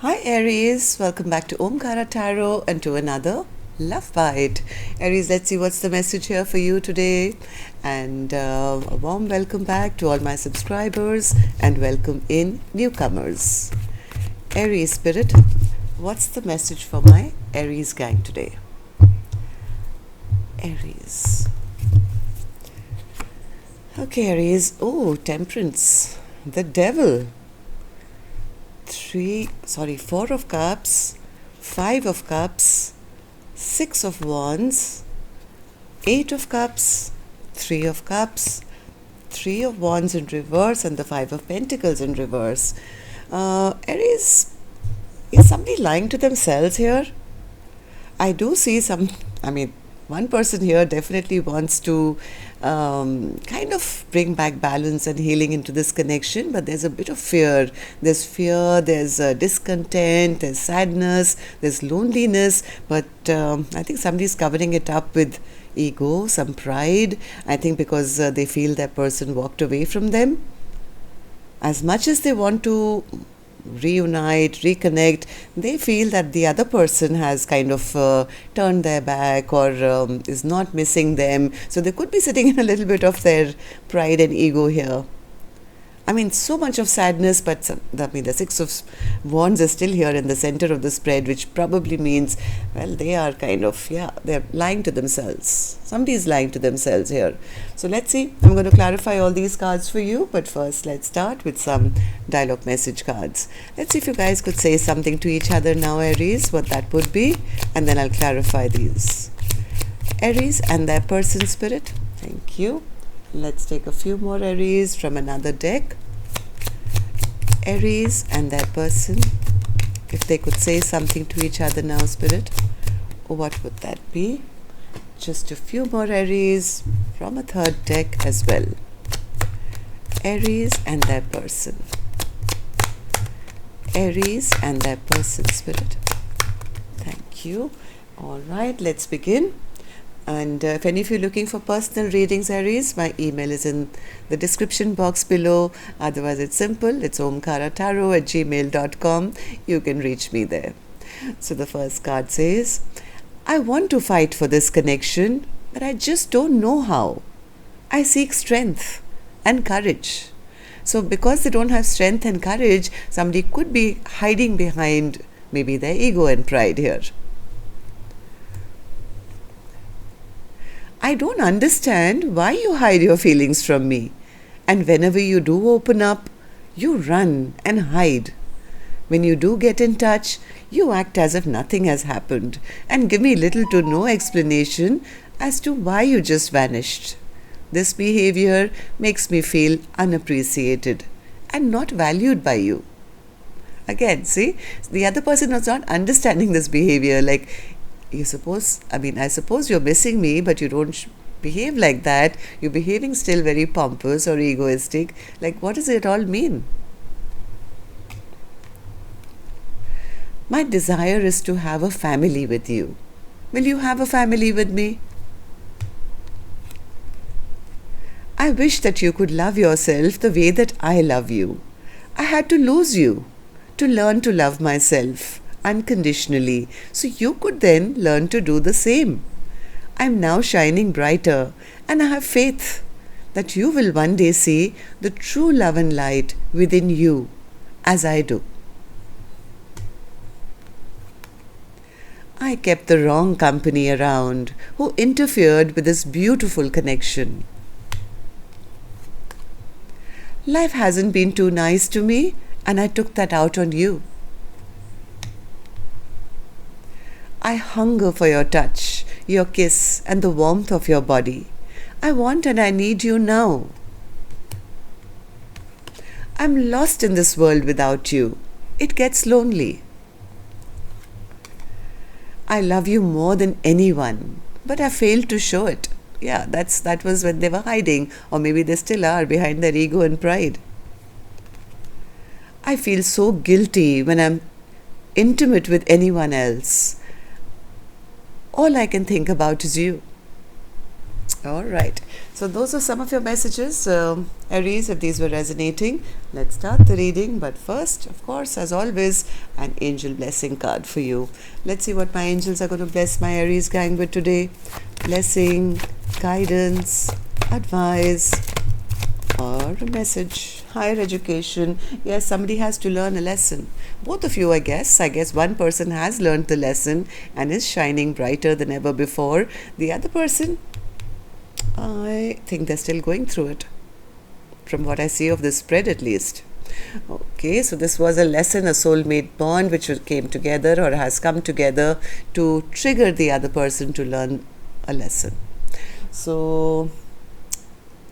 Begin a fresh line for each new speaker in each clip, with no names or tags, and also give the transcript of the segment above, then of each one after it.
Hi Aries, welcome back to Omkaratarot and to another Love Bite. Aries, let's see what's the message here for you today. And a warm welcome back to all my subscribers and welcome in newcomers. Aries Spirit, what's the message for my Aries gang today? Aries. Okay, Aries. Oh, Temperance. The Devil. 4 of Cups, 5 of Cups, 6 of Wands, 8 of Cups, 3 of Cups, 3 of Wands in reverse, and the 5 of Pentacles in reverse. Aries, is somebody lying to themselves here? I do see one person here definitely wants to kind of bring back balance and healing into this connection, but there's a bit of fear. There's fear, there's discontent, there's sadness, there's loneliness, but I think somebody's covering it up with ego, some pride. I think because they feel that person walked away from them. As much as they want to reunite, reconnect, they feel that the other person has kind of turned their back or is not missing them. So they could be sitting in a little bit of their pride and ego here. I mean, so much of sadness, but the 6 of Wands is still here in the center of the spread, which probably means, well, they are they're lying to themselves. Somebody is lying to themselves here. So let's see. I'm going to clarify all these cards for you, but first let's start with some dialogue message cards. Let's see if you guys could say something to each other now, Aries, what that would be, and then I'll clarify these. Aries and their person spirit. Thank you. Let's take a few more Aries from another deck. Aries and their person, if they could say something to each other now, Spirit, what would that be? Just a few more Aries from a third deck as well. Aries and their person. Aries and their person, Spirit. Thank you. All right, let's begin. And if any of you are looking for personal readings, Aries, my email is in the description box below. Otherwise, it's simple. It's omkaratarot@gmail.com. You can reach me there. So the first card says, I want to fight for this connection, but I just don't know how. I seek strength and courage. So because they don't have strength and courage, somebody could be hiding behind maybe their ego and pride here. I don't understand why you hide your feelings from me. And whenever you do open up, you run and hide. When you do get in touch, you act as if nothing has happened and give me little to no explanation as to why you just vanished. This behavior makes me feel unappreciated and not valued by you. Again, see, the other person is not understanding this behavior. Like, I suppose you're missing me, but you don't behave like that. You're behaving still very pompous or egoistic. Like, what does it all mean? My desire is to have a family with you. Will you have a family with me? I wish that you could love yourself the way that I love you. I had to lose you to learn to love myself unconditionally, so you could then learn to do the same. I'm now shining brighter, and I have faith that you will one day see the true love and light within you, as I do. I kept the wrong company around who interfered with this beautiful connection. Life hasn't been too nice to me, and I took that out on you. I hunger for your touch, your kiss, and the warmth of your body. I want and I need you now. I'm lost in this world without you. It gets lonely. I love you more than anyone, but I failed to show it. Yeah, that was when they were hiding, or maybe they still are, behind their ego and pride. I feel so guilty when I'm intimate with anyone else. All I can think about is you. All right. So those are some of your messages, Aries, if these were resonating. Let's start the reading. But first, of course, as always, an angel blessing card for you. Let's see what my angels are going to bless my Aries gang with today. Blessing, guidance, advice, or a message. Higher education. Yes, somebody has to learn a lesson. Both of you, I guess. One person has learned the lesson and is shining brighter than ever before. The other person, I think they're still going through it, from what I see of this spread at least. Okay, so this was a lesson, a soulmate bond which came together or has come together to trigger the other person to learn a lesson. So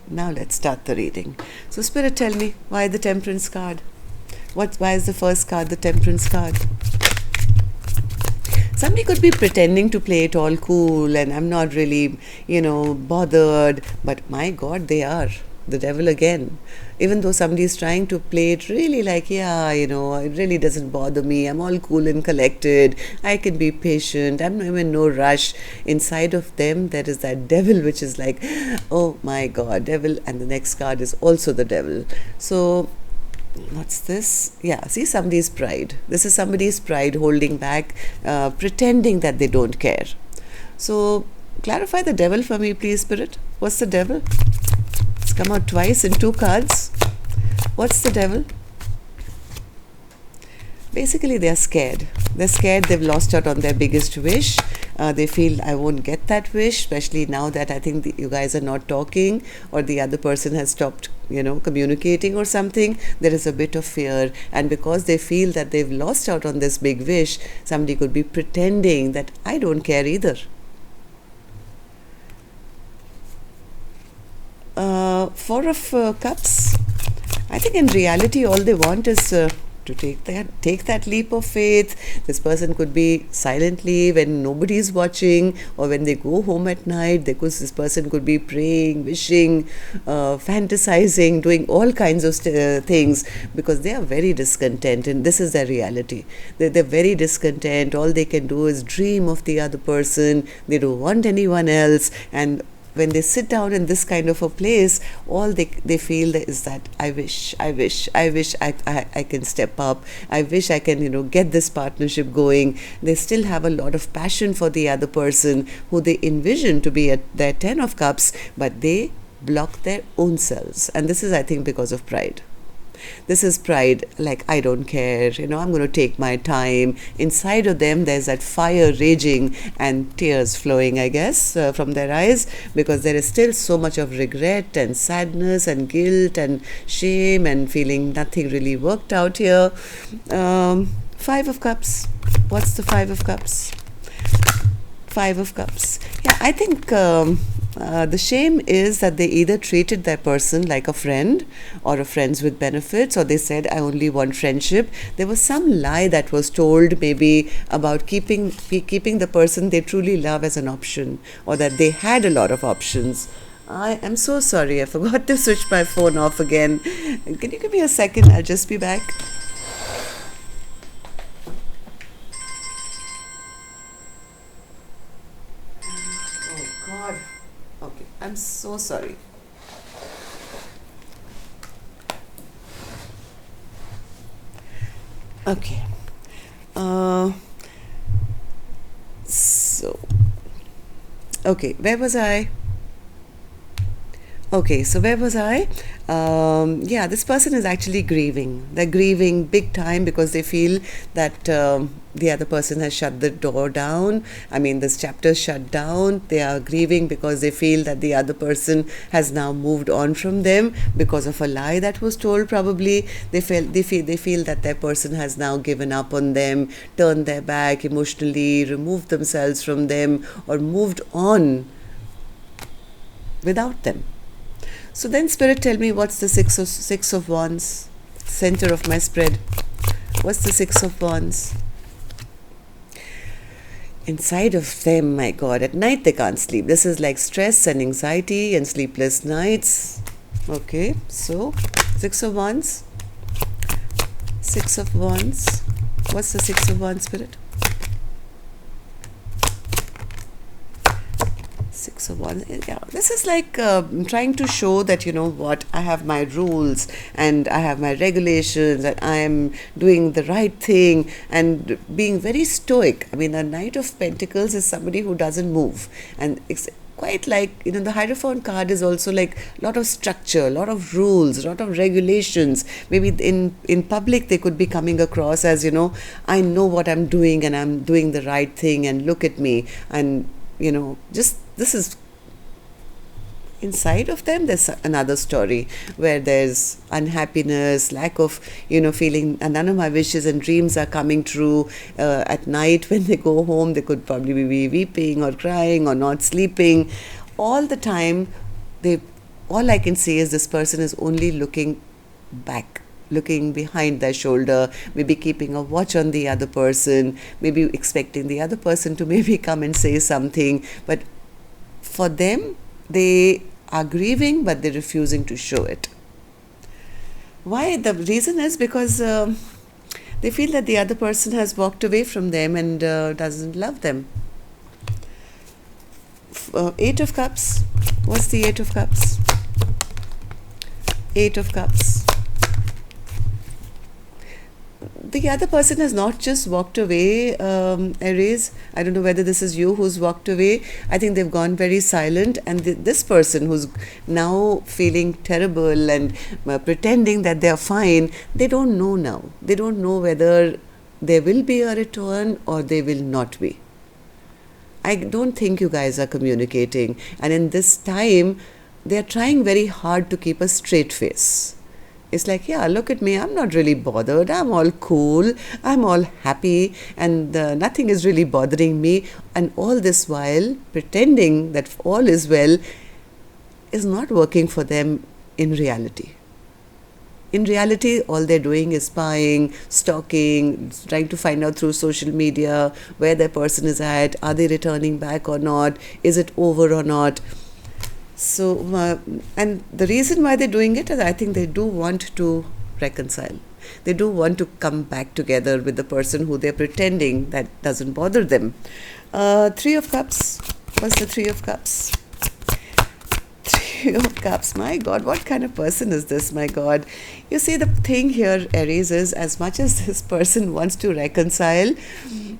now let's start the reading. So Spirit, tell me, why the Temperance card? Why is the first card the Temperance card? Somebody could be pretending to play it all cool and I'm not really, bothered. But my God, they are. The devil again. Even though somebody is trying to play it really like, it really doesn't bother me. I'm all cool and collected. I can be patient. I'm in no rush. Inside of them, there is that devil which is like, oh my God, devil. And the next card is also the devil. So what's this? Yeah, see, somebody's pride. This is somebody's pride holding back, pretending that they don't care. So clarify the devil for me, please, Spirit. What's the devil? It's come out twice in 2 cards. What's the devil? Basically, they're scared. They're scared they've lost out on their biggest wish. They feel, I won't get that wish, especially now that I think you guys are not talking or the other person has stopped, communicating or something. There is a bit of fear. And because they feel that they've lost out on this big wish, somebody could be pretending that I don't care either. 4 of Cups. I think in reality, all they want is to take that leap of faith. This person could be silently when nobody is watching, or when they go home at night. This person could be praying, wishing, fantasizing, doing all kinds of things, because they are very discontent, and this is their reality. They're very discontent. All they can do is dream of the other person. They don't want anyone else, and when they sit down in this kind of a place, all they feel is that I wish I can step up. I wish I can, get this partnership going. They still have a lot of passion for the other person who they envision to be at their 10 of Cups, but they block their own selves. And this is, I think, because of pride. This is pride, like, I don't care, I'm going to take my time. Inside of them, there's that fire raging and tears flowing, I guess, from their eyes, because there is still so much of regret and sadness and guilt and shame and feeling nothing really worked out here. 5 of Cups. What's the 5 of Cups? 5 of Cups. Yeah, I think the shame is that they either treated that person like a friend or a friends with benefits, or they said, I only want friendship. There was some lie that was told maybe about keeping the person they truly love as an option, or that they had a lot of options. I am so sorry. I forgot to switch my phone off again. Can you give me a second? I'll just be back. I'm so sorry. Okay. Okay, where was I? Okay, so where was I? Yeah, this person is actually grieving. They're grieving big time because they feel that the other person has shut the door down. I mean, this chapter is shut down. They are grieving because they feel that the other person has now moved on from them because of a lie that was told. Probably they feel that their person has now given up on them, turned their back emotionally, removed themselves from them, or moved on without them. So then, Spirit, tell me, what's the Six of Wands? Center of my spread. What's the Six of Wands? Inside of them, my God, at night they can't sleep. This is like stress and anxiety and sleepless nights. Okay, so Six of Wands. Six of Wands. What's the Six of Wands, Spirit? Six Six of Wands. Yeah, this is like trying to show that, you know what, I have my rules and I have my regulations and I am doing the right thing and being very stoic. I mean, a Knight of Pentacles is somebody who doesn't move, and it's quite like, you know, the Hierophant card is also like a lot of structure, a lot of rules, a lot of regulations. Maybe in public they could be coming across as, you know, I know what I'm doing and I'm doing the right thing and look at me. And, you know, just this is inside of them. There's another story where there's unhappiness, lack of, you know, feeling, and none of my wishes and dreams are coming true. At night when they go home, they could probably be weeping or crying or not sleeping all the time. All I can say is this person is only looking back, looking behind their shoulder, maybe keeping a watch on the other person, maybe expecting the other person to maybe come and say something. But for them, they are grieving, but they're refusing to show it. Why? The reason is because they feel that the other person has walked away from them and doesn't love them. Eight of Cups. What's the Eight of Cups? Eight of Cups. The other person has not just walked away, Aries. I don't know whether this is you who's walked away. I think they've gone very silent, and this person who's now feeling terrible and pretending that they're fine, they don't know now. They don't know whether there will be a return or there will not be. I don't think you guys are communicating, and in this time, they're trying very hard to keep a straight face. It's like, yeah, look at me, I'm not really bothered, I'm all cool, I'm all happy, and nothing is really bothering me. And all this while, pretending that all is well is not working for them in reality. In reality, all they're doing is spying, stalking, trying to find out through social media where their person is at, are they returning back or not, is it over or not. So, and the reason why they're doing it is I think they do want to reconcile. They do want to come back together with the person who they're pretending that doesn't bother them. Three of Cups. What's the Three of Cups? Three of Cups. My God, what kind of person is this? My God. You see, the thing here, Aries, is as much as this person wants to reconcile,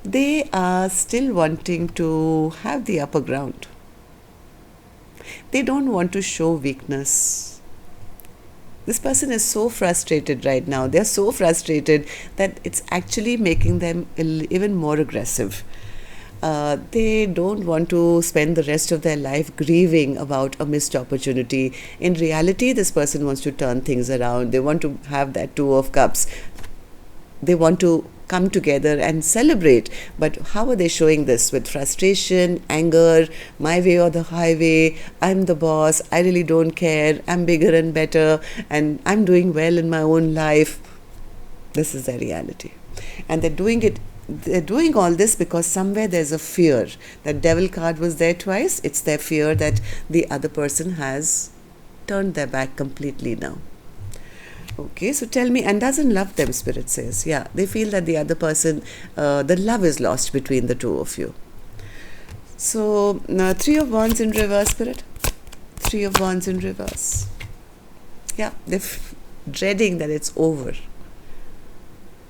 they are still wanting to have the upper ground. They don't want to show weakness. This person is so frustrated right now. They're so frustrated that it's actually making them even more aggressive. They don't want to spend the rest of their life grieving about a missed opportunity. In reality, this person wants to turn things around. They want to have that Two of Cups. They want to come together and celebrate. But how are they showing this? With frustration, anger, my way or the highway, I'm the boss, I really don't care, I'm bigger and better, and I'm doing well in my own life. This is their reality. And they're doing all this because somewhere there's a fear. That Devil card was there twice. It's their fear that the other person has turned their back completely now. Okay, so tell me, and doesn't love them, Spirit says. Yeah, they feel that the other person, the love is lost between the two of you. So, Three of Wands in reverse, Spirit. Three of Wands in reverse. Yeah, they're dreading that it's over.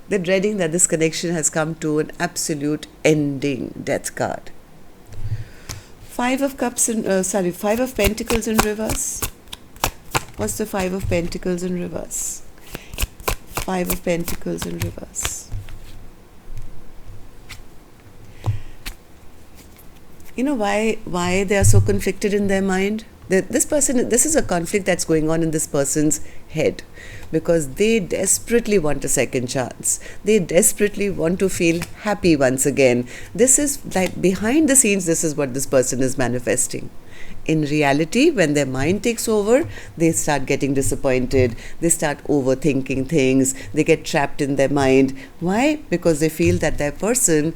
They're dreading that this connection has come to an absolute ending. Death card. Five of Cups in, Five of Pentacles in reverse. What's the Five of Pentacles in reverse? Five of Pentacles in reverse. You know why they are so conflicted in their mind? This is a conflict that's going on in this person's head, because they desperately want a second chance. They desperately want to feel happy once again. This is like behind the scenes, this is what this person is manifesting. In reality, when their mind takes over, they start getting disappointed. They start overthinking things. They get trapped in their mind. Why? Because they feel that their person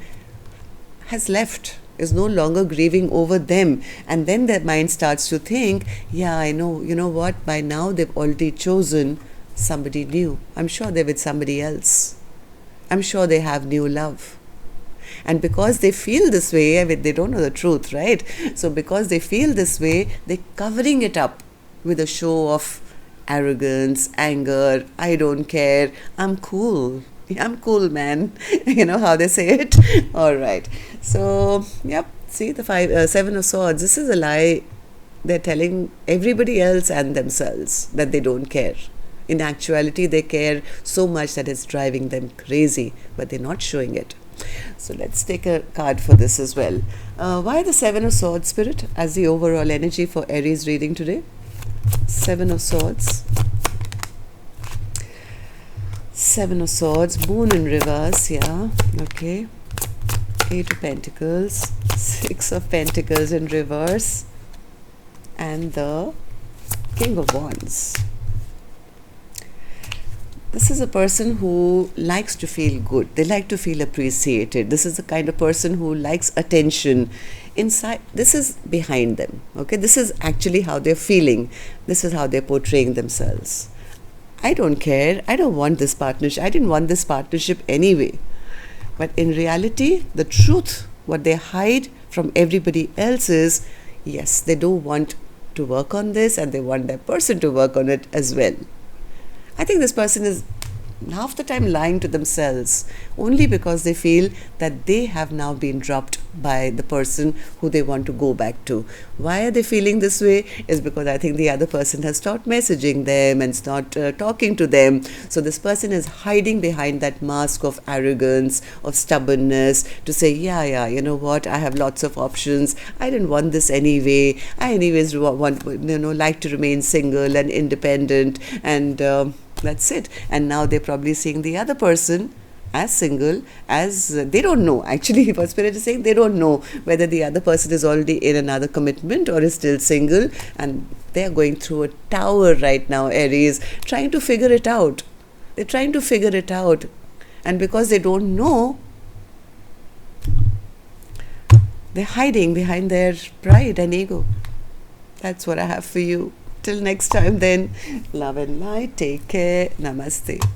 has left, is no longer grieving over them. And then their mind starts to think, yeah, I know, you know what, by now they've already chosen somebody new. I'm sure they're with somebody else. I'm sure they have new love. And because they feel this way, I mean, they don't know the truth, right? So because they feel this way, they're covering it up with a show of arrogance, anger, I don't care, I'm cool. I'm cool, man. You know how they say it? All right. So, yep. See, the Seven of Swords. This is a lie they're telling everybody else and themselves, that they don't care. In actuality, they care so much that it's driving them crazy, but they're not showing it. So let's take a card for this as well. Why the Seven of Swords, Spirit, as the overall energy for Aries reading today? Seven of Swords. Seven of Swords, Moon in reverse, yeah, okay. Eight of Pentacles, Six of Pentacles in reverse, and the King of Wands. This is a person who likes to feel good. They like to feel appreciated. This is the kind of person who likes attention. Inside, this is behind them, okay? This is actually how they're feeling. This is how they're portraying themselves. I don't care. I don't want this partnership. I didn't want this partnership anyway. But in reality, the truth, what they hide from everybody else is, yes, they do want to work on this and they want that person to work on it as well. I think this person is half the time lying to themselves only because they feel that they have now been dropped by the person who they want to go back to. Why are they feeling this way? Is because I think the other person has stopped messaging them and stopped talking to them. So this person is hiding behind that mask of arrogance, of stubbornness, to say, yeah, you know what, I have lots of options. I didn't want this anyway. I anyways want, like to remain single and independent, and that's it. And now they're probably seeing the other person as single, as they don't know. Actually, what Spirit is saying, they don't know whether the other person is already in another commitment or is still single. And they are going through a tower right now, Aries, trying to figure it out. They're trying to figure it out. And because they don't know, they're hiding behind their pride and ego. That's what I have for you. Till next time then, love and light. Take care. Namaste.